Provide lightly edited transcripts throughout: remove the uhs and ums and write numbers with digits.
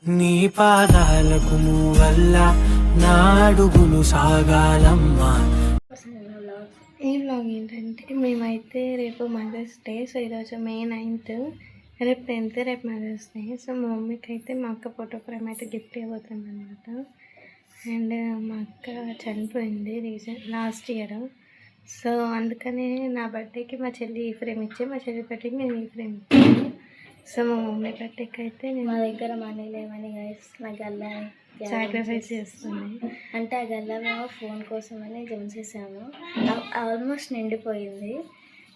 నీ పాదాలకు వల్ల నా అడుగులు సాగాలమ్మా. ఈ వ్లాగ్ ఏంటంటే మేమైతే రేపు మదర్స్ డే. సో ఈరోజు May 9th, రేపు 10th, రేపు మదర్స్ డే. సో మా మమ్మీకి అయితే మా అక్క ఫోటో ఫ్రేమ్ అయితే గిఫ్ట్ ఇవ్వబోతుంది అనమాట. అండ్ మా అక్క చనిపోయింది లాస్ట్ ఇయర్. సో అందుకనే నా బర్త్డేకి మా చెల్లి ఈ ఫ్రేమ్ ఇచ్చి, మా చెల్లి బర్త్డేకి నేను ఈ ఫ్రేమ్ ఇచ్చాను. సో మా మమ్మీ బర్త్డేకి అయితే మా దగ్గర మనీ లేవని గైస్ నా గల్ల సాక్రిఫైస్ చేస్తుంది. అంటే ఆ గల్ల మేము ఫోన్ కోసమని జమ చేసాము. ఆల్మోస్ట్ నిండిపోయింది,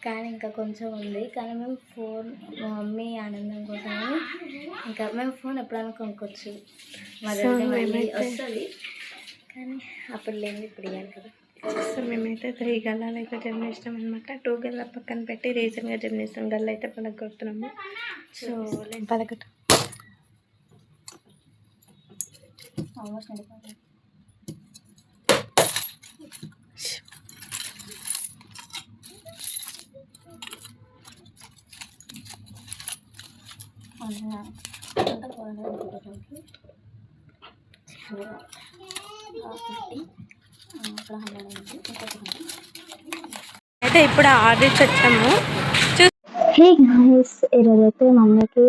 కానీ ఇంకా కొంచెం ఉంది. కానీ మేము ఫోన్ మా మమ్మీ ఆనందం కోసమని ఇంకా మేము ఫోన్ ఎప్పుడైనా కొనుక్కోవచ్చు, మా దగ్గర వస్తుంది. కానీ అప్పుడు లేదు, ఇప్పుడు ఇవ్వాలి కదా. సో మేమైతే 3 గల్లాలు అయితే జమ చేసినాం అనమాట. 2 గల్లా పక్కన పెట్టి రీసెంట్గా జమ చేసినాం గల్ల అయితే పలగొడుతున్నాము. సో పలగొట్టు ఆల్మోస్ట్ నిండిపోయింది. అయితే ఇప్పుడు ఆర్డర్ ఇచ్చి వచ్చాము. హే గైస్, ఈరోజైతే మమ్మీకి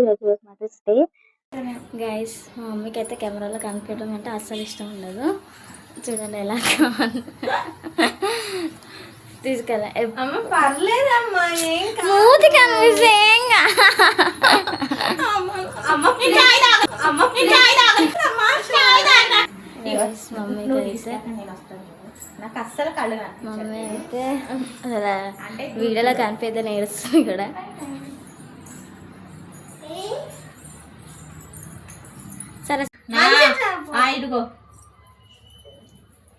మదర్స్ డే. గైస్ మా మమ్మీకి అయితే కెమెరాలో కనిపించడం అంటే అస్సలు ఇష్టం ఉండదు. చూడండి ఎలా తీసుకెళ్ళా మూతి కనిపిస్తే మమ్మీకి అయితే నాకు అస్సలు కళ్ళు మమ్మీ అయితే అసలు వీడియోలో కనిపిద్ద నేడుస్తుంది కూడా. సరే ఇదిగో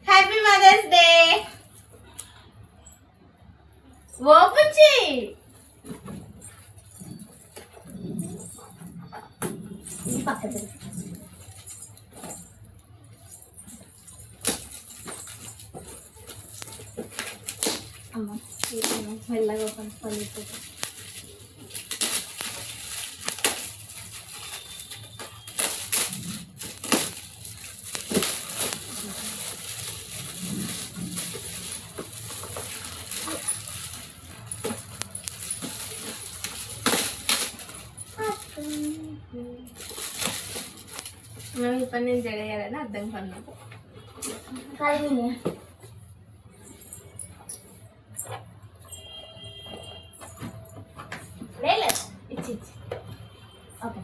హ్యాపీ మదర్స్ డే. ఓపెన్ చేయి. అమ్మ మెల్లగా ఓపెన్ పళ్ళు. మేము ఈ పని నేను జరగాలని అర్థం పడినాము. ఇచ్చి ఓకే.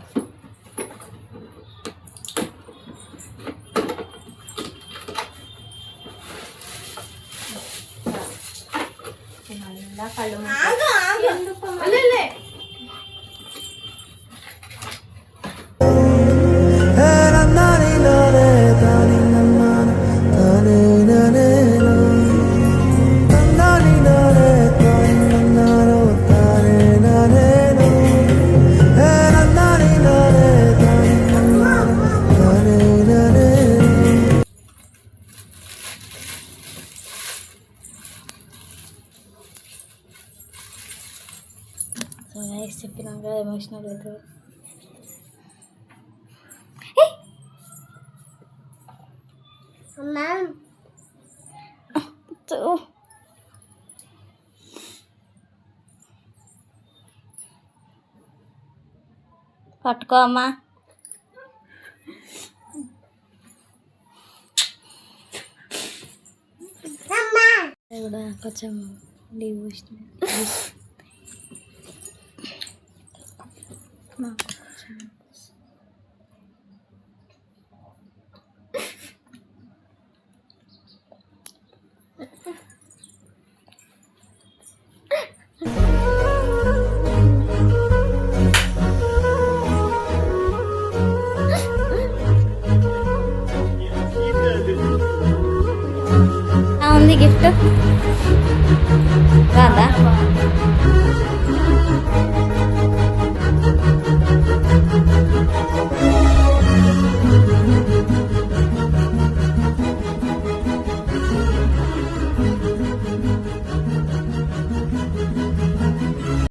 కళ్ళు చెప్పినాక ఎమోషనల్ అవుతుంది. పట్టుకో అమ్మా. కూడా కొంచెం డివోషనల్ ఉంది గిఫ్ట్.